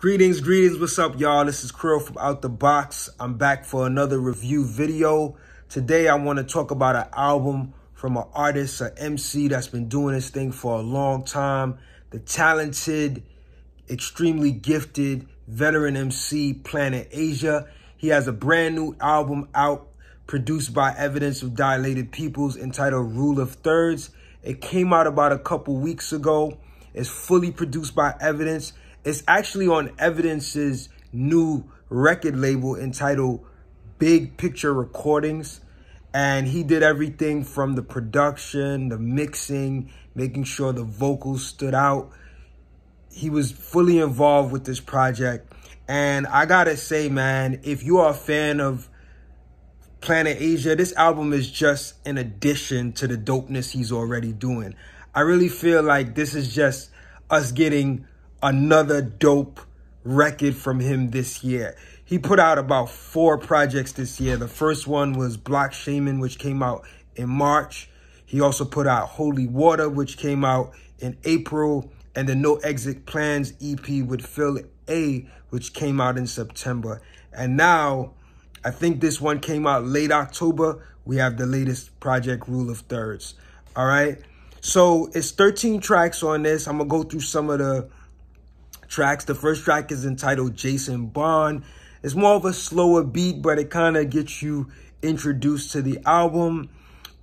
Greetings, what's up, y'all? This is Krill from Out the Box. I'm back for another review video. Today, I want to talk about an album from an artist, an MC that's been doing this thing for a long time. The talented, extremely gifted veteran MC, Planet Asia. He has a brand new album out, produced by Evidence of Dilated Peoples, entitled Rule of Thirds. It came out about a couple weeks ago. It's fully produced by Evidence. It's actually on Evidence's new record label entitled Big Picture Recordings. And he did everything from the production, the mixing, making sure the vocals stood out. He was fully involved with this project. And I gotta say, man, if you are a fan of Planet Asia, this album is just an addition to the dopeness he's already doing. I really feel like this is just us getting another dope record from him this year. He put out about 4 projects this year. The first one was Block Shaman, which came out in March. He also put out Holy Water, which came out in April, and the No Exit Plans EP with Phil A, which came out in September. And now, I think this one came out late October. We have the latest project, Rule of Thirds. All right. So it's 13 tracks on this. I'm going to go through some of the tracks. The first track is entitled Jason Bond. It's more of a slower beat, but it kind of gets you introduced to the album.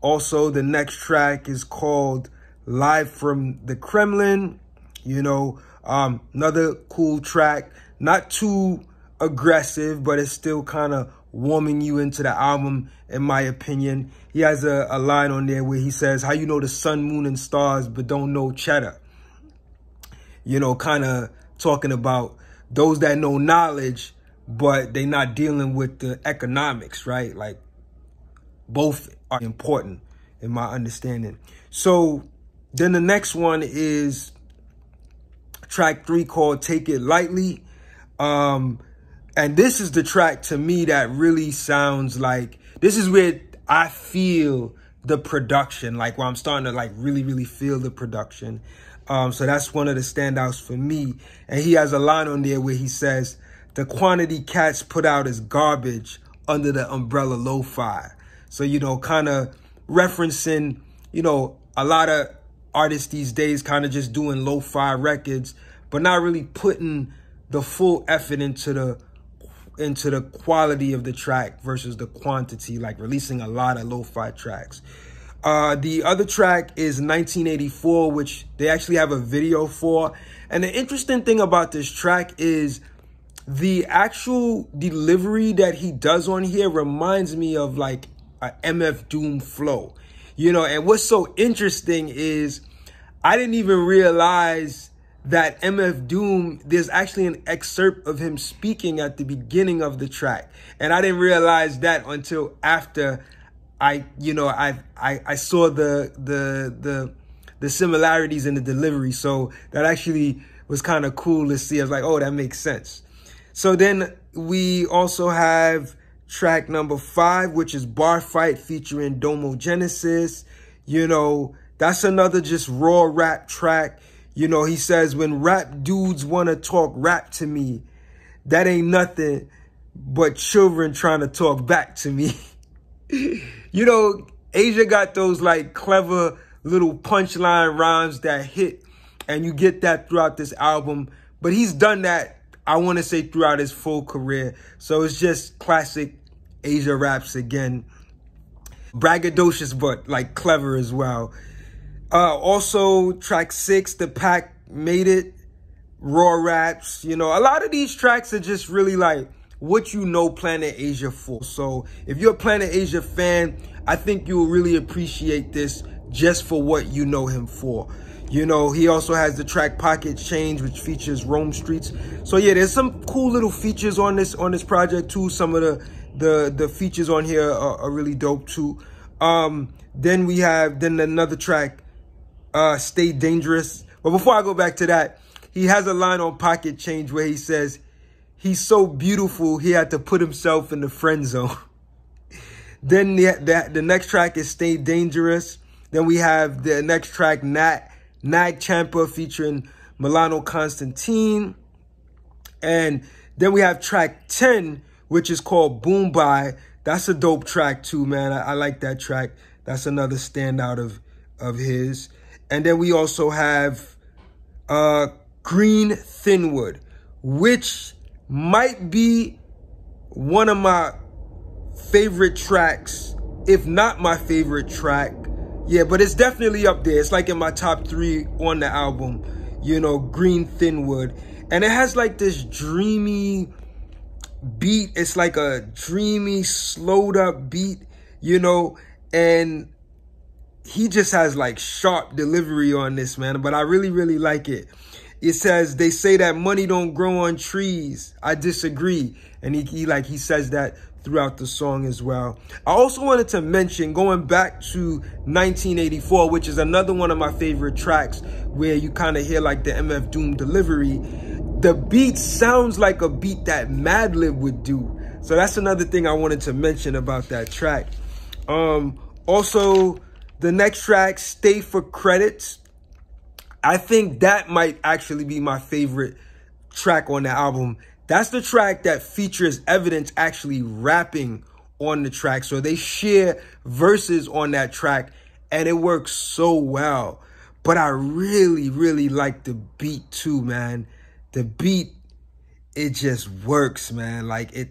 Also, the next track is called Live from the Kremlin. You know, another cool track. Not too aggressive, but it's still kind of warming you into the album, in my opinion. He has a line on there where he says, how you know the sun, moon, and stars, but don't know cheddar. You know, kind of talking about those that know knowledge, but they're not dealing with the economics, right? Like, both are important in my understanding. So then the next one is track 3 called Take It Lightly. And this is the track to me that really sounds like, this is where I feel the production, like where I'm starting to like really feel the production. So that's one of the standouts for me. And he has a line on there where he says, the quantity cats put out is garbage under the umbrella lo-fi. So, you know, kind of referencing, you know, a lot of artists these days kind of just doing lo-fi records, but not really putting the full effort into the quality of the track versus the quantity, like releasing a lot of lo-fi tracks. The other track is 1984, which they actually have a video for. And the interesting thing about this track is the actual delivery that he does on here reminds me of like a MF Doom flow, you know. And what's so interesting is I didn't even realize that MF Doom, there's actually an excerpt of him speaking at the beginning of the track. And I didn't realize that until after I saw the similarities in the delivery. So that actually was kind of cool to see. I was like, oh, that makes sense. So then we also have track number 5, which is Bar Fight featuring Domo Genesis. You know, that's another just raw rap track. You know, he says, when rap dudes want to talk rap to me, that ain't nothing but children trying to talk back to me. You know, Asia got those like clever little punchline rhymes that hit, and you get that throughout this album. But he's done that, I want to say, throughout his full career. So it's just classic Asia raps again. Braggadocious, but like clever as well. Also, track 6, The Pack Made It, raw raps. You know, a lot of these tracks are just really like what you know Planet Asia for. So if you're a Planet Asia fan, I think you'll really appreciate this just for what you know him for. You know, he also has the track Pocket Change, which features Rome Streets. So yeah, there's some cool little features on this project too. Some of the features on here are really dope too. Then we have another track, Stay Dangerous. But before I go back to that, he has a line on Pocket Change where he says, he's so beautiful, he had to put himself in the friend zone. Then the next track is Stay Dangerous. Then we have the next track, Nag Champa featuring Milano Constantine. And then we have track 10, which is called Boom Bye. That's a dope track too, man. I like that track. That's another standout of his. And then we also have Green Thinwood, which might be one of my favorite tracks, if not my favorite track. Yeah, but it's definitely up there. It's like in my top 3 on the album, you know, Green Thinwood. And it has like this dreamy beat. It's like a dreamy, slowed up beat, you know, and he just has like sharp delivery on this, man. But I really, really like it. It says, they say that money don't grow on trees. I disagree. And he says that throughout the song as well. I also wanted to mention, going back to 1984, which is another one of my favorite tracks, where you kind of hear like the MF Doom delivery. The beat sounds like a beat that Madlib would do. So that's another thing I wanted to mention about that track. Also, the next track, Stay for Credits. I think that might actually be my favorite track on the album. That's the track that features Evidence actually rapping on the track. So they share verses on that track, and it works so well. But I really, really like the beat too, man. The beat, it just works, man. Like I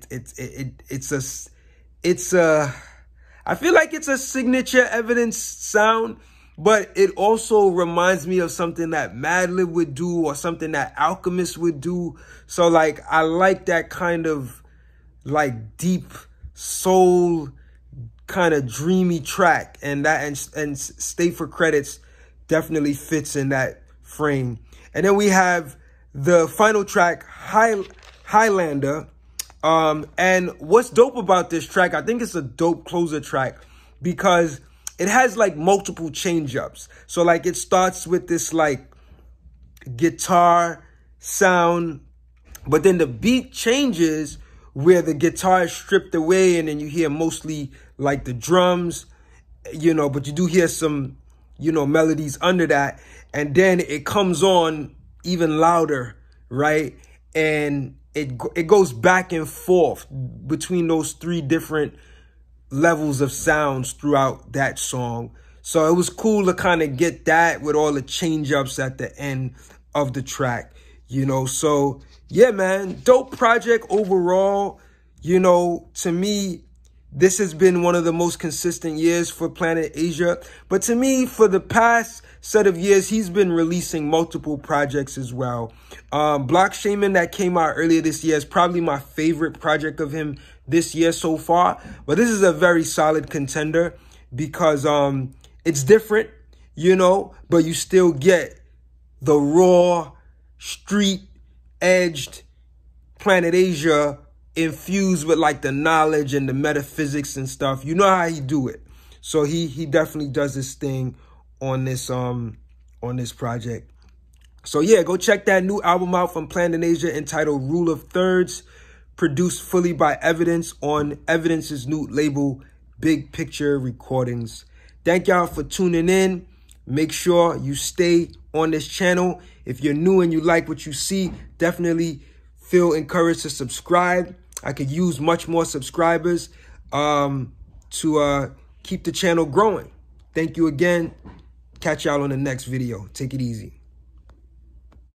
feel like it's a signature Evidence sound, but it also reminds me of something that Madlib would do or something that Alchemist would do. So like, I like that kind of like deep soul kind of dreamy track, and Stay for Credits definitely fits in that frame. And then we have the final track, Highlander. And what's dope about this track, I think it's a dope closer track because it has like multiple change ups. So like it starts with this like guitar sound, but then the beat changes where the guitar is stripped away, and then you hear mostly like the drums, you know, but you do hear some, you know, melodies under that. And then it comes on even louder, right? And it goes back and forth between those 3 different levels of sounds throughout that song. So it was cool to kind of get that with all the change ups at the end of the track, you know. So yeah, man, dope project overall. You know, to me, this has been one of the most consistent years for Planet Asia. But to me, for the past set of years, he's been releasing multiple projects as well. Block Shaman that came out earlier this year is probably my favorite project of him this year so far. But this is a very solid contender because it's different, you know, but you still get the raw, street-edged Planet Asia infused with like the knowledge and the metaphysics and stuff. You know how he do it. So he definitely does this thing on this project. So yeah, go check that new album out from Planet Asia entitled Rule of Thirds, produced fully by Evidence on Evidence's new label, Big Picture Recordings. Thank y'all for tuning in. Make sure you stay on this channel. If you're new and you like what you see, definitely feel encouraged to subscribe. I could use much more subscribers to keep the channel growing. Thank you again. Catch y'all on the next video. Take it easy.